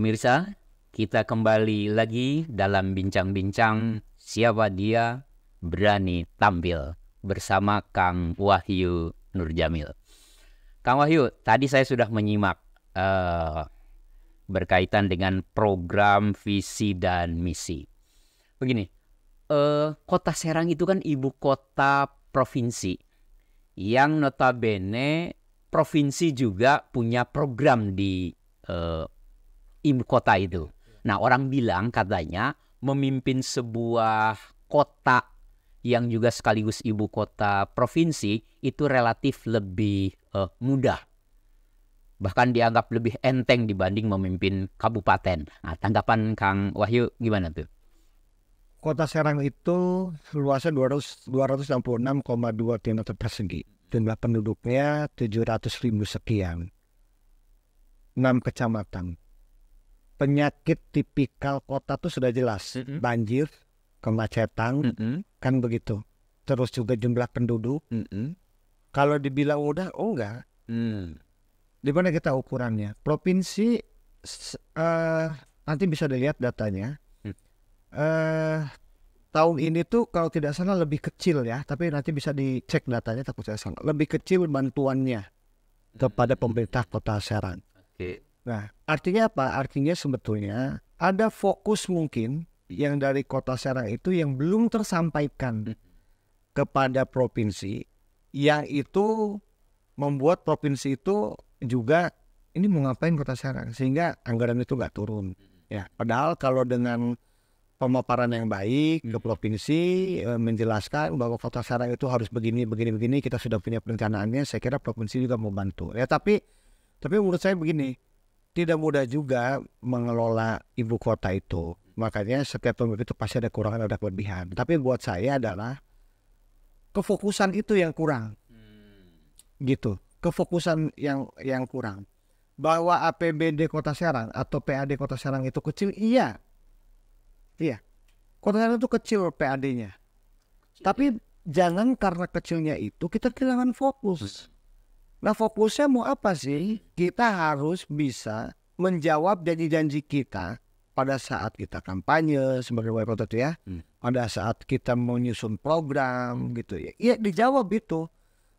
Pemirsa, kita kembali lagi dalam bincang-bincang siapa dia berani tampil bersama Kang Wahyu Nurjamil. Kang Wahyu, tadi saya sudah menyimak berkaitan dengan program visi dan misi. Begini, Kota Serang itu kan ibu kota provinsi yang notabene provinsi juga punya program di ibu kota itu. Nah, orang bilang katanya memimpin sebuah kota yang juga sekaligus ibu kota provinsi itu relatif lebih mudah. Bahkan dianggap lebih enteng dibanding memimpin kabupaten. Nah, tanggapan Kang Wahyu gimana tuh? Kota Serang itu luasnya 266,2 km persegi. Jumlah penduduknya 700.000 sekian. 6 kecamatan. Penyakit tipikal kota tuh sudah jelas. Banjir, kemacetan, kan begitu. Terus juga jumlah penduduk. Kalau dibilang mudah, oh enggak. Di mana kita ukurannya? Provinsi, nanti bisa dilihat datanya. Tahun ini tuh kalau tidak salah lebih kecil ya. Tapi nanti bisa dicek datanya, takut saya salah. Lebih kecil bantuannya kepada pemerintah Kota Serang. Nah, artinya apa? Artinya sebetulnya ada fokus mungkin yang dari Kota Serang itu yang belum tersampaikan kepada provinsi, yang itu membuat provinsi itu juga ini mau ngapain Kota Serang, sehingga anggaran itu nggak turun. Ya, padahal kalau dengan pemaparan yang baik ke provinsi, menjelaskan bahwa Kota Serang itu harus begini, kita sudah punya perencanaannya, saya kira provinsi juga mau bantu. Ya, tapi menurut saya begini, tidak mudah juga mengelola ibu kota itu. Makanya setiap pemimpin itu pasti ada kekurangan, ada kelebihan. Tapi buat saya adalah kefokusan itu yang kurang. Gitu. Kefokusan yang kurang. Bahwa APBD Kota Serang atau PAD Kota Serang itu kecil, iya. Kota Serang itu kecil PAD-nya. Tapi jangan karena kecilnya itu kita kehilangan fokus. Nah, fokusnya mau apa sih? Kita harus bisa menjawab janji-janji kita pada saat kita kampanye sebagai wali kota itu ya. Pada saat kita menyusun program gitu ya. Iya, dijawab itu.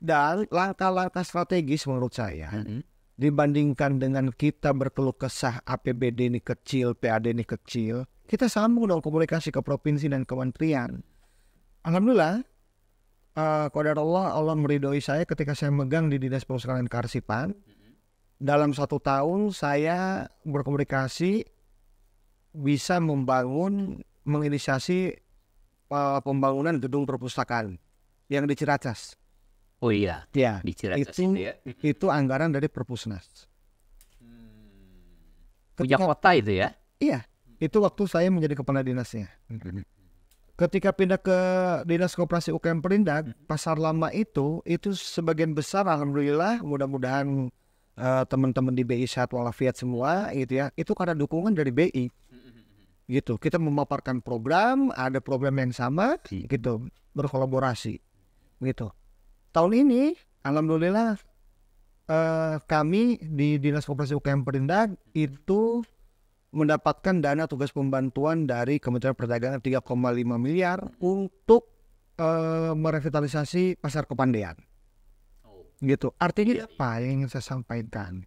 Dan langkah-langkah strategis menurut saya dibandingkan dengan kita berkeluh kesah APBD ini kecil, PAD ini kecil, kita sambung dong komunikasi ke provinsi dan kementerian. Alhamdulillah, qadarullah, Allah meridhoi saya ketika saya megang di Dinas Perpustakaan Kearsipan. Dalam 1 tahun saya berkomunikasi bisa menginisiasi pembangunan gedung perpustakaan yang di Ciracas. Oh iya, ya, di Ciracas itu anggaran dari Perpusnas. Punya kota itu ya? Iya, itu waktu saya menjadi kepala dinasnya. Ketika pindah ke Dinas Koperasi UKM Perindak, Pasar Lama itu sebagian besar alhamdulillah, mudah-mudahan teman-teman di BI sehat walafiat semua gitu ya. Itu karena dukungan dari BI. Gitu. Kita memaparkan program, ada program yang sama gitu, berkolaborasi. Gitu. Tahun ini alhamdulillah kami di Dinas Koperasi UKM Perindak itu mendapatkan dana tugas pembantuan dari Kementerian Perdagangan 3,5 miliar untuk merevitalisasi Pasar Kepandaian. Gitu. Artinya apa yang ingin saya sampaikan?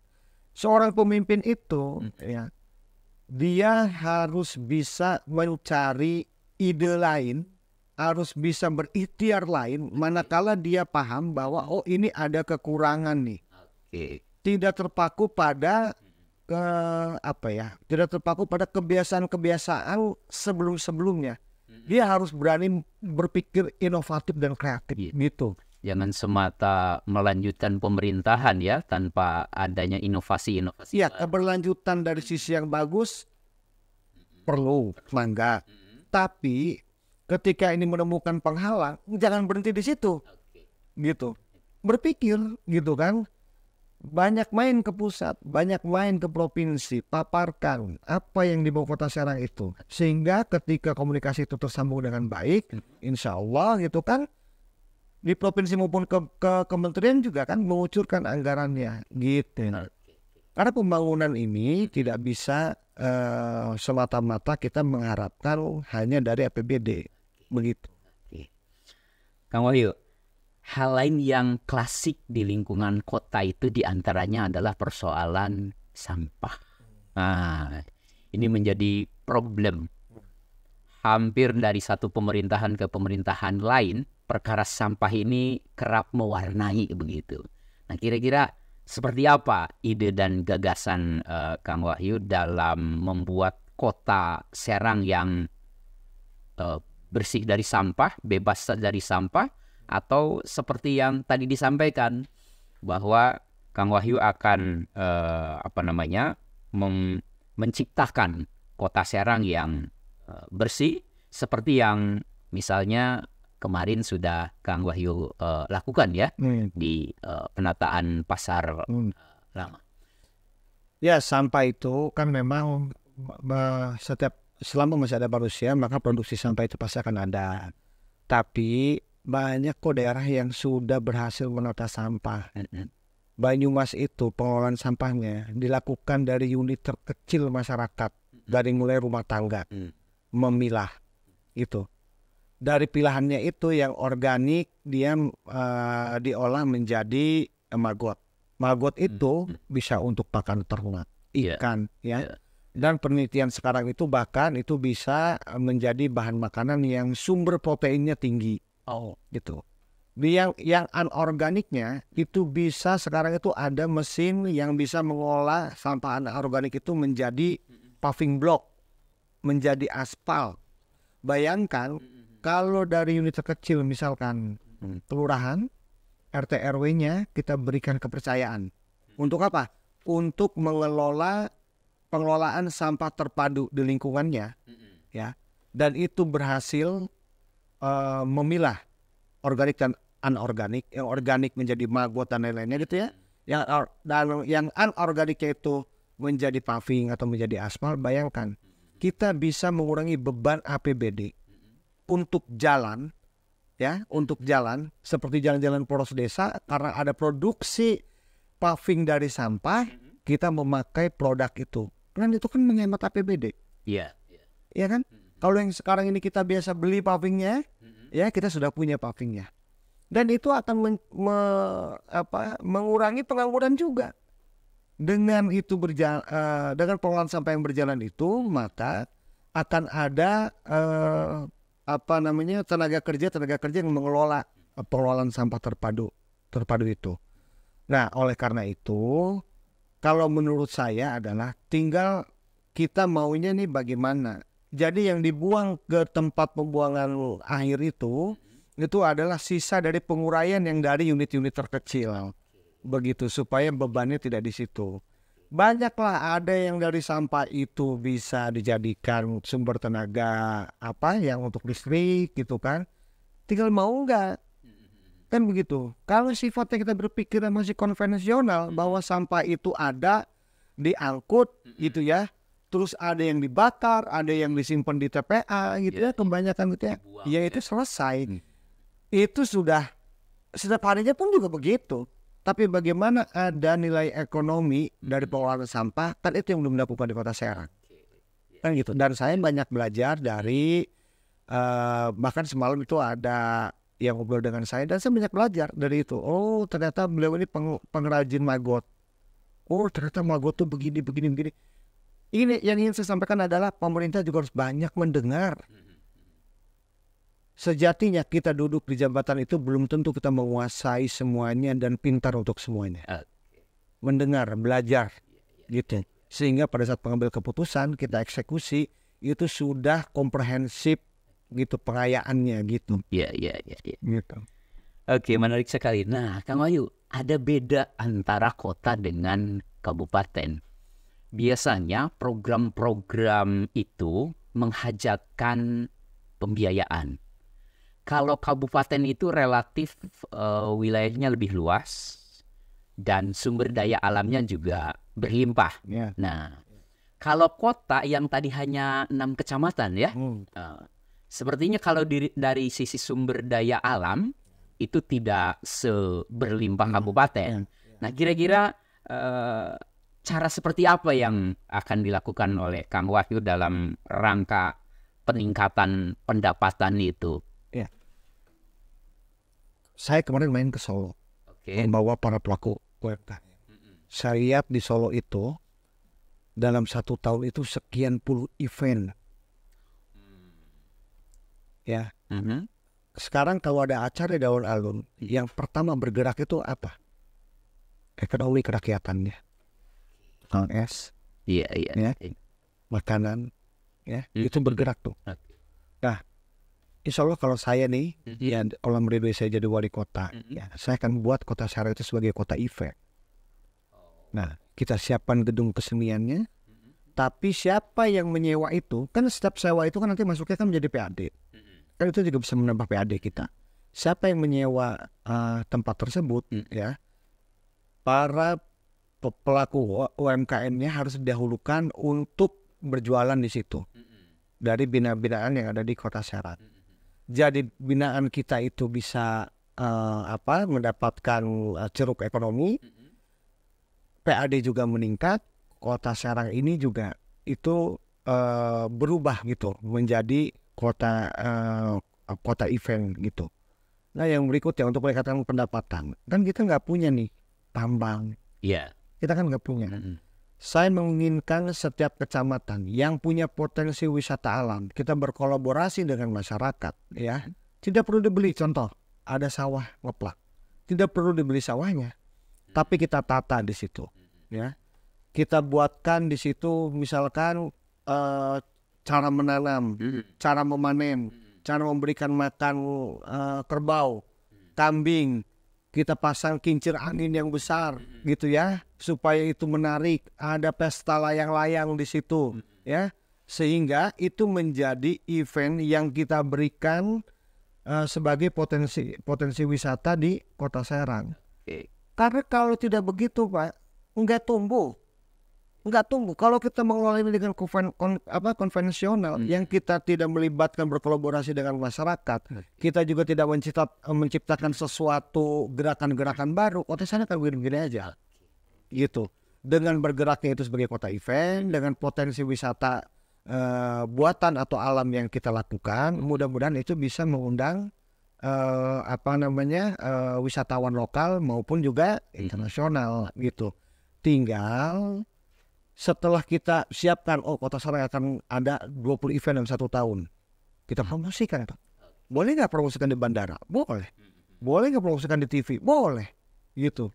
Seorang pemimpin itu ya, dia harus bisa mencari ide lain, harus bisa berikhtiar lain manakala dia paham bahwa oh ini ada kekurangan nih. Tidak terpaku pada tidak terpaku pada kebiasaan-kebiasaan sebelum-sebelumnya. Dia harus berani berpikir inovatif dan kreatif gitu. Jangan semata melanjutkan pemerintahan ya tanpa adanya inovasi-inovasi. Iya, keberlanjutan dari sisi yang bagus perlu, mangga. Tapi ketika ini menemukan penghalang, jangan berhenti di situ. Gitu. Berpikir gitu kan. Banyak main ke pusat, banyak main ke provinsi, paparkan apa yang di bawah Kota Serang itu. Sehingga ketika komunikasi itu tersambung dengan baik, insya Allah gitu kan, di provinsi maupun ke kementerian juga kan mengucurkan anggarannya gitu. Karena pembangunan ini tidak bisa semata-mata kita mengharapkan hanya dari APBD, begitu. Kang Wahyu, hal lain yang klasik di lingkungan kota itu diantaranya adalah persoalan sampah. Nah, ini menjadi problem. Hampir dari satu pemerintahan ke pemerintahan lain, perkara sampah ini kerap mewarnai begitu. Nah, kira-kira seperti apa ide dan gagasan Kang Wahyu dalam membuat kota Serang yang bersih dari sampah, bebas dari sampah, atau seperti yang tadi disampaikan bahwa Kang Wahyu akan menciptakan kota Serang yang bersih seperti yang misalnya kemarin sudah Kang Wahyu lakukan ya di penataan pasar lama. Ya, sampah itu kan memang selama masih ada manusia maka produksi sampah itu pasti akan ada. Tapi banyak kok daerah yang sudah berhasil menata sampah. Banyumas itu pengelolaan sampahnya dilakukan dari unit terkecil masyarakat, dari mulai rumah tangga, memilah itu. Dari pilihannya itu yang organik dia diolah menjadi maggot. Maggot itu bisa untuk pakan ternak, ikan, ya. Dan penelitian sekarang itu bahkan itu bisa menjadi bahan makanan yang sumber proteinnya tinggi. Gitu. Yang anorganiknya itu bisa sekarang itu ada mesin yang bisa mengolah sampah anorganik itu menjadi paving block, menjadi aspal. Bayangkan kalau dari unit terkecil misalkan kelurahan, RT RW-nya kita berikan kepercayaan. Untuk apa? Untuk pengelolaan sampah terpadu di lingkungannya, ya. Dan itu berhasil memilah organik dan anorganik. Yang organik menjadi maggot dan lain-lainnya gitu ya. Yang anorganiknya itu menjadi paving atau menjadi aspal. Bayangkan, kita bisa mengurangi beban APBD untuk jalan, ya, untuk jalan seperti jalan-jalan poros desa karena ada produksi paving dari sampah, kita memakai produk itu. Kan itu kan menghemat APBD. Iya. Iya kan? Kalau yang sekarang ini kita biasa beli pavingnya, ya kita sudah punya pavingnya. Dan itu akan mengurangi pengangguran juga. Dengan itu dengan pengelolaan sampah yang berjalan itu, maka akan ada tenaga kerja yang mengelola pengelolaan sampah terpadu itu. Nah, oleh karena itu, kalau menurut saya adalah tinggal kita maunya nih bagaimana. Jadi yang dibuang ke tempat pembuangan akhir itu adalah sisa dari penguraian yang dari unit-unit terkecil. Begitu, supaya bebannya tidak di situ. Banyaklah ada yang dari sampah itu bisa dijadikan sumber tenaga yang untuk listrik gitu kan. Tinggal mau enggak. Kan begitu. Kalau sifatnya kita berpikir masih konvensional bahwa sampah itu ada diangkut gitu ya. Terus ada yang dibakar, ada yang disimpan di TPA gitu ya, kebanyakan gitu ya. Ya itu selesai. Itu sudah setiap harinya pun juga begitu. Tapi bagaimana ada nilai ekonomi dari pengelolaan sampah, kan itu yang belum dilakukan di Kota Serang. Kan gitu. Dan saya banyak belajar dari bahkan semalam itu ada yang ngobrol dengan saya dan saya banyak belajar dari itu. Oh, ternyata beliau ini pengrajin maggot. Oh, ternyata maggot tuh begini. Ini yang ingin saya sampaikan adalah pemerintah juga harus banyak mendengar. Sejatinya kita duduk di jabatan itu belum tentu kita menguasai semuanya dan pintar untuk semuanya. Mendengar, belajar, gitu. Sehingga pada saat pengambil keputusan kita eksekusi itu sudah komprehensif gitu pengayaannya gitu. Iya. Gitu. Oke, menarik sekali. Nah, Kang Wahyu, ada beda antara kota dengan kabupaten. Biasanya program-program itu menghajatkan pembiayaan. Kalau kabupaten itu relatif wilayahnya lebih luas dan sumber daya alamnya juga berlimpah. Nah, kalau kota yang tadi hanya 6 kecamatan ya, sepertinya kalau dari sisi sumber daya alam itu tidak seberlimpah kabupaten. Nah, kira-kira cara seperti apa yang akan dilakukan oleh Kang Wahyu dalam rangka peningkatan pendapatan itu? Ya. Saya kemarin main ke Solo, membawa para pelaku UMKM. Saya lihat di Solo itu dalam 1 tahun itu sekian puluh event. Ya. Sekarang kalau ada acara di alun-alun, yang pertama bergerak itu apa? Ekonomi kerakyatannya. Es, ya, makanan, ya, itu bergerak tuh. Nah, insya Allah kalau saya nih, ya Allah meridhoi saya jadi wali kota, ya, saya akan buat Kota Serang itu sebagai kota event. Nah, kita siapkan gedung keseniannya, tapi siapa yang menyewa itu, kan setiap sewa itu kan nanti masuknya kan menjadi PAD, kan itu juga bisa menambah PAD kita. Siapa yang menyewa tempat tersebut, ya, para pelaku UMKM-nya harus didahulukan untuk berjualan di situ dari binaan yang ada di Kota Serang. Jadi binaan kita itu bisa mendapatkan ceruk ekonomi, PAD juga meningkat, Kota Serang ini juga itu berubah gitu menjadi kota event gitu. Nah, yang berikutnya untuk meningkatkan pendapatan, kan kita nggak punya nih tambang. Iya. Kita kan nggak punya. Saya menginginkan setiap kecamatan yang punya potensi wisata alam, kita berkolaborasi dengan masyarakat, ya. Tidak perlu dibeli, contoh, ada sawah ngeplak. Tidak perlu dibeli sawahnya, tapi kita tata di situ, ya. Kita buatkan di situ misalkan cara menanam, cara memanen, cara memberikan makan kerbau, kambing. Kita pasang kincir angin yang besar gitu ya, supaya itu menarik, ada pesta layang-layang di situ, ya, sehingga itu menjadi event yang kita berikan sebagai potensi wisata di Kota Serang. Karena kalau tidak begitu, Pak, nggak tumbuh. Kalau kita mengelola ini dengan konvensional, yang kita tidak melibatkan berkolaborasi dengan masyarakat, kita juga tidak menciptakan sesuatu gerakan-gerakan baru, Kota Serang akan begini-begini aja, gitu. Dengan bergeraknya itu sebagai kota event, dengan potensi wisata buatan atau alam yang kita lakukan, mudah-mudahan itu bisa mengundang wisatawan lokal maupun juga internasional, gitu. Tinggal setelah kita siapkan, Kota Serang akan ada 20 event dalam 1 tahun. Kita promosikan, Pak. Boleh nggak promosikan di bandara? Boleh. Boleh nggak promosikan di TV? Boleh. Gitu.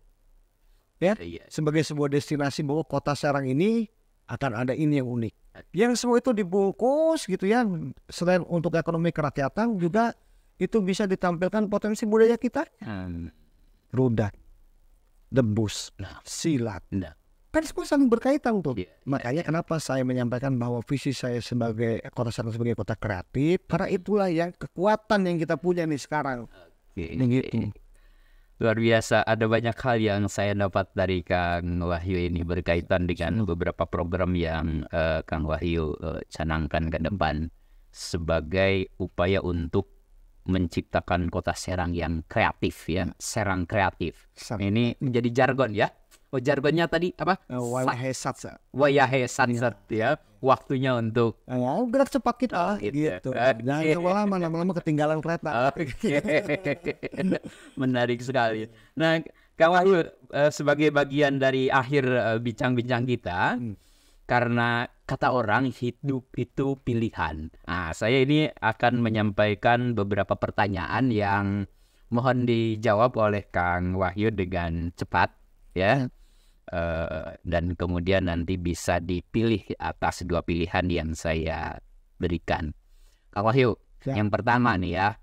Ya, sebagai sebuah destinasi bahwa Kota Serang ini akan ada ini yang unik. Yang semua itu dibungkus gitu ya. Selain untuk ekonomi kerakyatan juga itu bisa ditampilkan potensi budaya kita. Rudat, debus, silat. Kan semua saling berkaitan tuh. Makanya kenapa saya menyampaikan bahwa visi saya sebagai Kota Serang sebagai kota kreatif, karena itulah yang kekuatan yang kita punya nih sekarang. Gitu. Luar biasa, ada banyak hal yang saya dapat dari Kang Wahyu ini berkaitan dengan beberapa program yang Kang Wahyu canangkan ke depan sebagai upaya untuk menciptakan Kota Serang yang kreatif, ya. Serang kreatif. Ini menjadi jargon, ya. Jargonnya tadi apa? Wayahe Satsat, ya. Waktunya untuk gerak cepat kita, gitu. Jangan lama-lama ketinggalan kereta. Menarik sekali. Nah, Kang Wahyu, sebagai bagian dari akhir bincang-bincang kita, karena kata orang hidup itu pilihan. Nah, saya ini akan menyampaikan beberapa pertanyaan yang mohon dijawab oleh Kang Wahyu dengan cepat, ya. Dan kemudian nanti bisa dipilih atas 2 pilihan yang saya berikan. Kang Wahyu, yang pertama nih ya,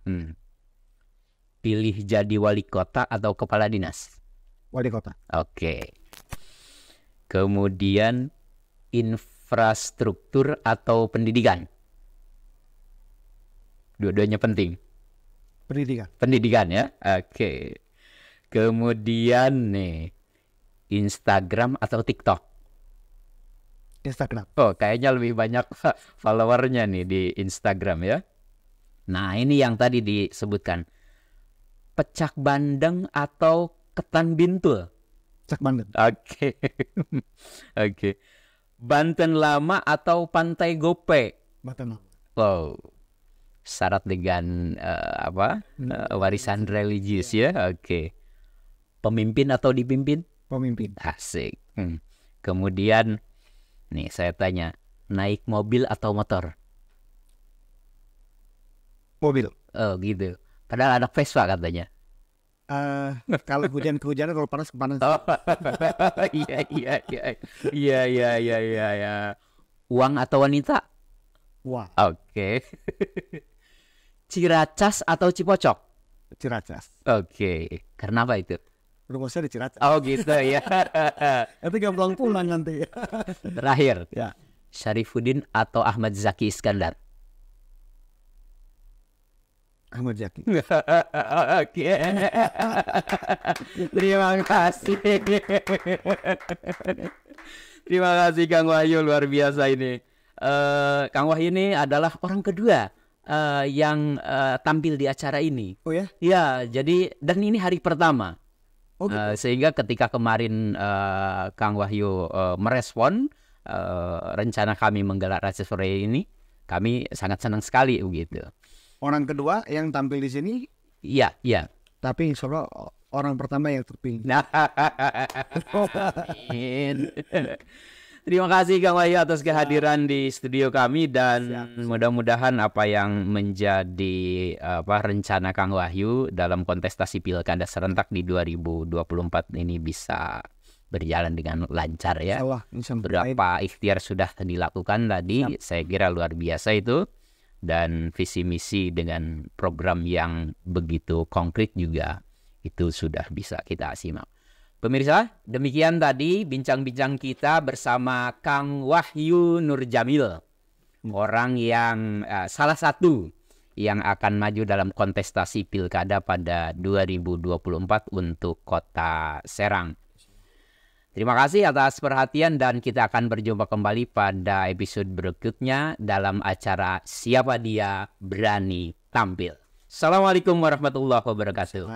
pilih jadi wali kota atau kepala dinas? Wali kota. Oke. Kemudian infrastruktur atau pendidikan? Dua-duanya penting. Pendidikan ya. Oke. Kemudian nih, Instagram atau TikTok? Instagram. Kayaknya lebih banyak followernya nih di Instagram, ya. Nah, ini yang tadi disebutkan. Pecak bandeng atau ketan bintul? Cak Banten. Oke. Oke. Banten Lama atau Pantai Gope? Banten. Wow. Syarat dengan warisan religius ya. Oke. Pemimpin atau dipimpin? Pemimpin. Asik. Kemudian nih saya tanya, naik mobil atau motor? Mobil. Oh gitu. Padahal anak Vespa katanya. Kalau hujan kehujanan, kalau panas kepanas. Oh, iya. Uang atau wanita? Wah. Oke. Ciracas atau Cipocok? Ciracas. Oke. Karena apa itu? Rumah saya di Ciracas. Oh gitu ya. Nanti gak pulang nanti. Terakhir. Ya. Syarifuddin atau Ahmad Zaki Iskandar? Ahmad Zaki. Oke. Terima kasih. Terima kasih Kang Wahyu, luar biasa ini. Kang Wahyu ini adalah orang kedua yang tampil di acara ini. Oh ya? Ya, jadi dan ini hari pertama. Oh, gitu. Sehingga ketika kemarin Kang Wahyu merespon rencana kami menggelar Race Sore ini, kami sangat senang sekali begitu. Orang kedua yang tampil di sini. Iya. Tapi insya Allah orang pertama yang terpilih. Nah, amin. Terima kasih Kang Wahyu atas kehadiran di studio kami dan mudah-mudahan apa yang menjadi rencana Kang Wahyu dalam kontestasi Pilkada serentak di 2024 ini bisa berjalan dengan lancar ya. Berapa ikhtiar sudah dilakukan tadi, saya kira luar biasa itu. Dan visi misi dengan program yang begitu konkret juga itu sudah bisa kita simak. Pemirsa, demikian tadi bincang-bincang kita bersama Kang Wahyu Nurjamil, orang yang salah satu yang akan maju dalam kontestasi Pilkada pada 2024 untuk Kota Serang. Terima kasih atas perhatian dan kita akan berjumpa kembali pada episode berikutnya dalam acara Siapa Dia Berani Tampil. Assalamualaikum warahmatullahi wabarakatuh.